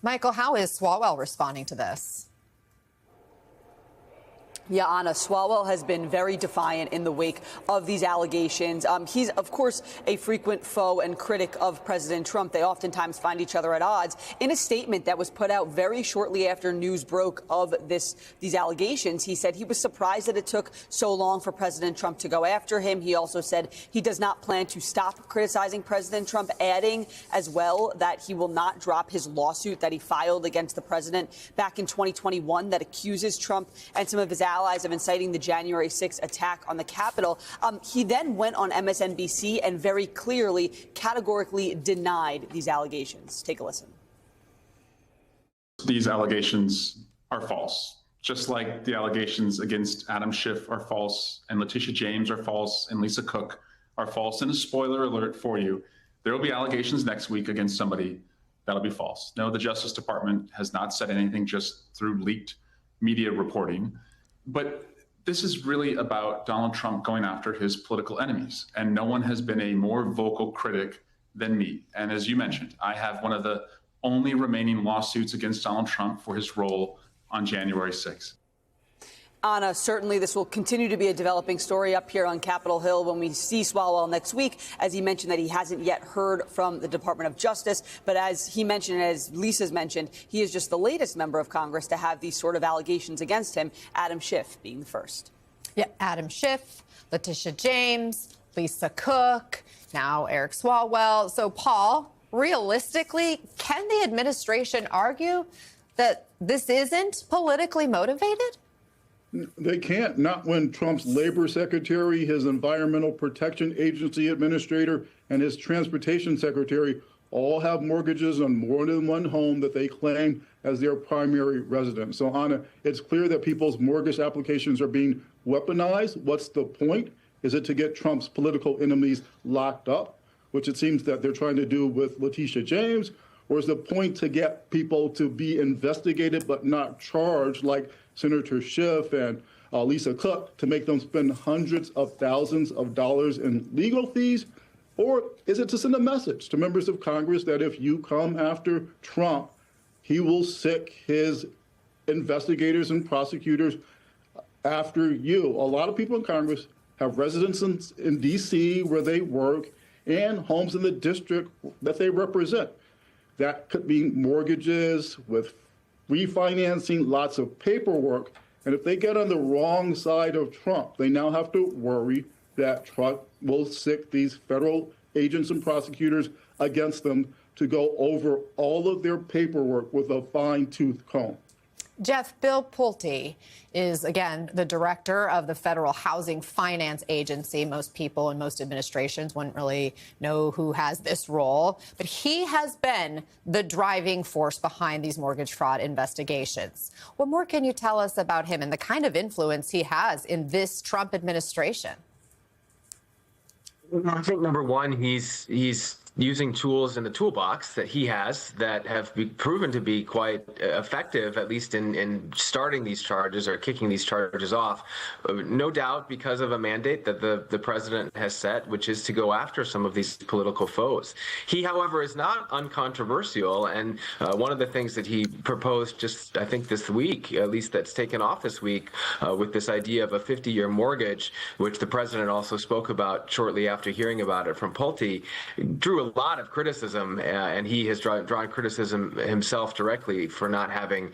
Michael, how is Swalwell responding to this? Yeah, Anna, Swalwell has been very defiant in the wake of these allegations. He's, of course, a frequent foe and critic of President Trump. They oftentimes find each other at odds. In a statement that was put out very shortly after news broke of these allegations, he said he was surprised that it took so long for President Trump to go after him. He also said he does not plan to stop criticizing President Trump, adding as well that he will not drop his lawsuit that he filed against the president back in 2021 that accuses Trump and some of his allies of inciting the January 6th attack on the Capitol. He then went on MSNBC and very clearly, categorically denied these allegations. Take a listen. These allegations are false, just like the allegations against Adam Schiff are false, and Letitia James are false, and Lisa Cook are false. And a spoiler alert for you, there will be allegations next week against somebody that'll be false. No, the Justice Department has not said anything just through leaked media reporting. But this is really about Donald Trump going after his political enemies. And no one has been a more vocal critic than me. And as you mentioned, I have one of the only remaining lawsuits against Donald Trump for his role on January 6th. Anna, certainly this will continue to be a developing story up here on Capitol Hill when we see Swalwell next week. As he mentioned that he hasn't yet heard from the Department of Justice. But as he mentioned, as Lisa's mentioned, he is just the latest member of Congress to have these sort of allegations against him, Adam Schiff being the first. Yeah, Adam Schiff, Letitia James, Lisa Cook, now Eric Swalwell. So, Paul, realistically, can the administration argue that this isn't politically motivated? They can't, not when Trump's labor secretary, his environmental protection agency administrator, and his transportation secretary all have mortgages on more than one home that they claim as their primary residence. So, Anna, it's clear that people's mortgage applications are being weaponized. What's the point? Is it to get Trump's political enemies locked up, which it seems that they're trying to do with Letitia James? Or is the point to get people to be investigated but not charged, like Senator Schiff and Lisa Cook, to make them spend hundreds of thousands of dollars in legal fees? Or is it to send a message to members of Congress that if you come after Trump, he will sic his investigators and prosecutors after you? A lot of people in Congress have residences in D.C. where they work and homes in the district that they represent. That could be mortgages with refinancing, lots of paperwork. And if they get on the wrong side of Trump, they now have to worry that Trump will sic these federal agents and prosecutors against them to go over all of their paperwork with a fine-tooth comb. Jeff, Bill Pulte is, again, the director of the Federal Housing Finance Agency. Most people in most administrations wouldn't really know who has this role. But he has been the driving force behind these mortgage fraud investigations. What more can you tell us about him and the kind of influence he has in this Trump administration? I think, number one, he's using tools in the toolbox that he has that have proven to be quite effective, at least in starting these charges or kicking these charges off. No doubt because of a mandate that the president has set, which is to go after some of these political foes. He, however, is not uncontroversial. And one of the things that he proposed just, I think, this week, at least that's taken off this week, with this idea of a 50-year mortgage, which the president also spoke about shortly after hearing about it from Pulte, drew a lot of criticism, and he has drawn criticism himself directly for not having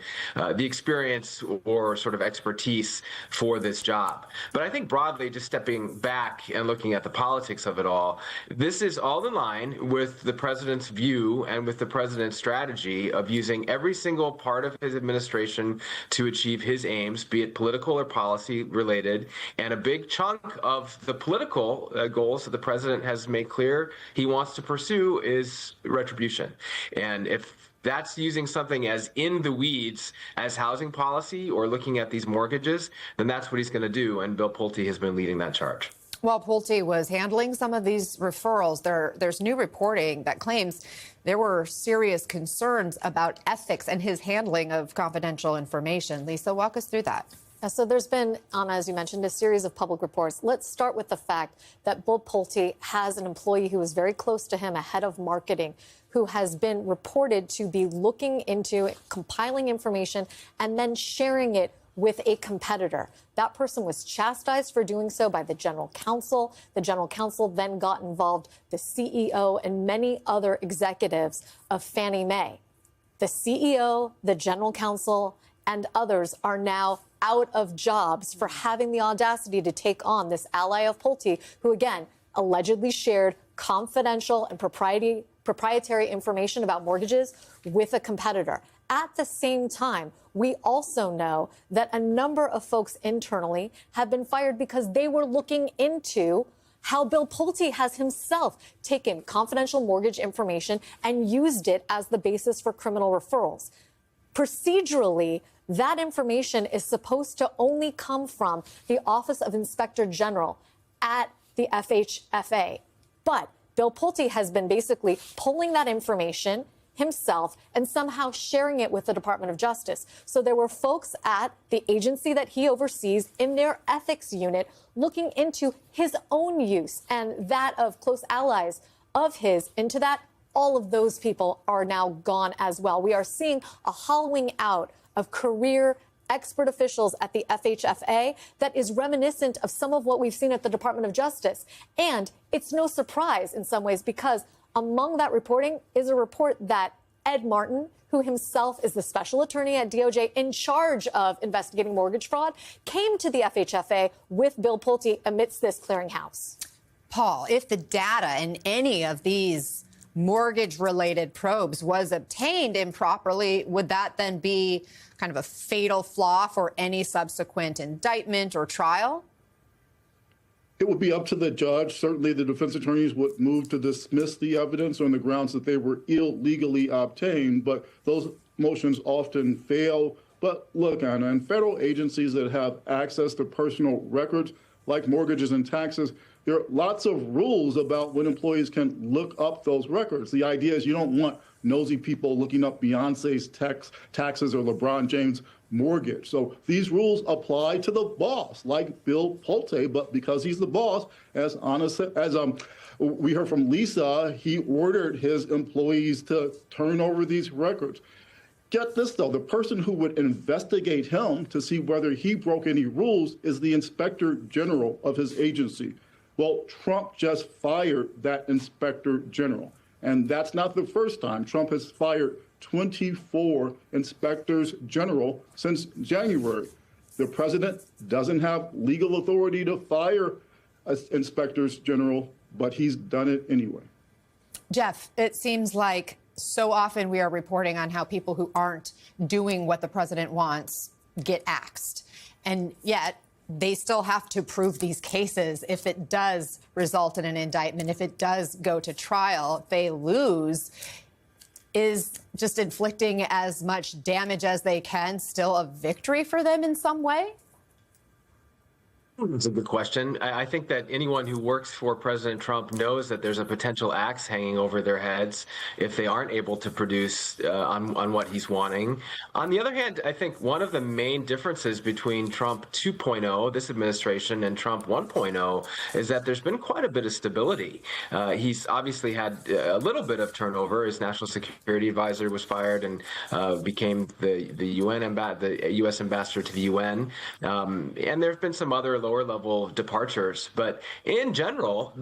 the experience or sort of expertise for this job. But I think broadly, just stepping back and looking at the politics of it all, this is all in line with the president's view and with the president's strategy of using every single part of his administration to achieve his aims, be it political or policy related. And a big chunk of the political goals that the president has made clear he wants to pursue is retribution. And if that's using something as in the weeds as housing policy or looking at these mortgages, then that's what he's going to do. And Bill Pulte has been leading that charge. While Pulte was handling some of these referrals, there's new reporting that claims there were serious concerns about ethics and his handling of confidential information. Lisa, walk us through that. So there's been, Anna, as you mentioned, a series of public reports. Let's start with the fact that Bill Pulte has an employee who is very close to him, a head of marketing, who has been reported to be looking into compiling information and then sharing it with a competitor. That person was chastised for doing so by the general counsel. The general counsel then got involved, the CEO and many other executives of Fannie Mae. The CEO, the general counsel, and others are now out of jobs for having the audacity to take on this ally of Pulte, who, again, allegedly shared confidential and proprietary information about mortgages with a competitor. At the same time, we also know that a number of folks internally have been fired because they were looking into how Bill Pulte has himself taken confidential mortgage information and used it as the basis for criminal referrals. Procedurally, that information is supposed to only come from the Office of Inspector General at the FHFA. But Bill Pulte has been basically pulling that information himself and somehow sharing it with the Department of Justice. So there were folks at the agency that he oversees in their ethics unit looking into his own use and that of close allies of his into that. All of those people are now gone as well. We are seeing a hollowing out of career expert officials at the FHFA that is reminiscent of some of what we've seen at the Department of Justice. And it's no surprise in some ways because among that reporting is a report that Ed Martin, who himself is the special attorney at DOJ in charge of investigating mortgage fraud, came to the FHFA with Bill Pulte amidst this clearinghouse. Paul, if the data in any of these mortgage-related probes was obtained improperly, would that then be kind of a fatal flaw for any subsequent indictment or trial? It would be up to the judge. Certainly, the defense attorneys would move to dismiss the evidence on the grounds that they were illegally obtained, but those motions often fail. But look, Anna, in federal agencies that have access to personal records like mortgages and taxes, there are lots of rules about when employees can look up those records. The idea is you don't want nosy people looking up Beyonce's taxes or LeBron James' mortgage. So these rules apply to the boss, like Bill Pulte, but because he's the boss, as Anna said, we heard from Lisa, he ordered his employees to turn over these records. Get this, though, the person who would investigate him to see whether he broke any rules is the inspector general of his agency. Well, Trump just fired that inspector general. And that's not the first time. Trump has fired 24 inspectors general since January. The president doesn't have legal authority to fire inspectors general, but he's done it anyway. Jeff, it seems like so often we are reporting on how people who aren't doing what the president wants get axed. And yet they still have to prove these cases. If it does result in an indictment, if it does go to trial, if they lose, is just inflicting as much damage as they can still a victory for them in some way? That's a good question. I think that anyone who works for President Trump knows that there's a potential axe hanging over their heads if they aren't able to produce on what he's wanting. On the other hand, I think one of the main differences between Trump 2.0, this administration, and Trump 1.0 is that there's been quite a bit of stability. He's obviously had a little bit of turnover. His national security advisor was fired and became the U.S. ambassador to the UN. And there have been some other lower level departures, but in general,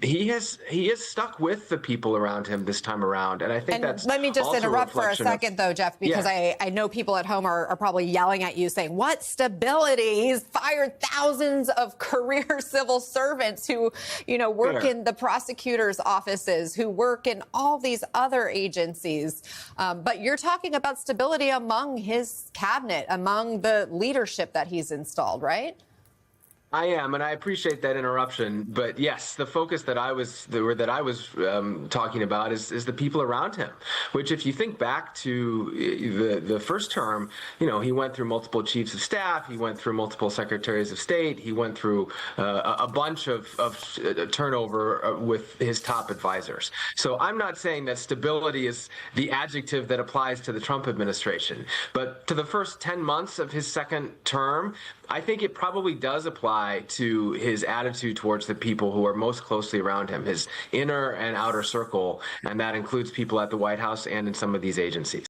he has stuck with the people around him this time around, and I think that's. Let me just interrupt for a second, though, Jeff, because yeah. I know people at home are probably yelling at you, saying, "What stability? He's fired thousands of career civil servants who, work in the prosecutors' offices, who work in all these other agencies." But you're talking about stability among his cabinet, among the leadership that he's installed, right? I am, and I appreciate that interruption. But yes, the focus that I was talking about is the people around him. Which, if you think back to the first term, he went through multiple chiefs of staff, he went through multiple secretaries of state, he went through a bunch of turnover with his top advisors. So I'm not saying that stability is the adjective that applies to the Trump administration, but to the first 10 months of his second term, I think it probably does apply to his attitude towards the people who are most closely around him, his inner and outer circle, and that includes people at the White House and in some of these agencies.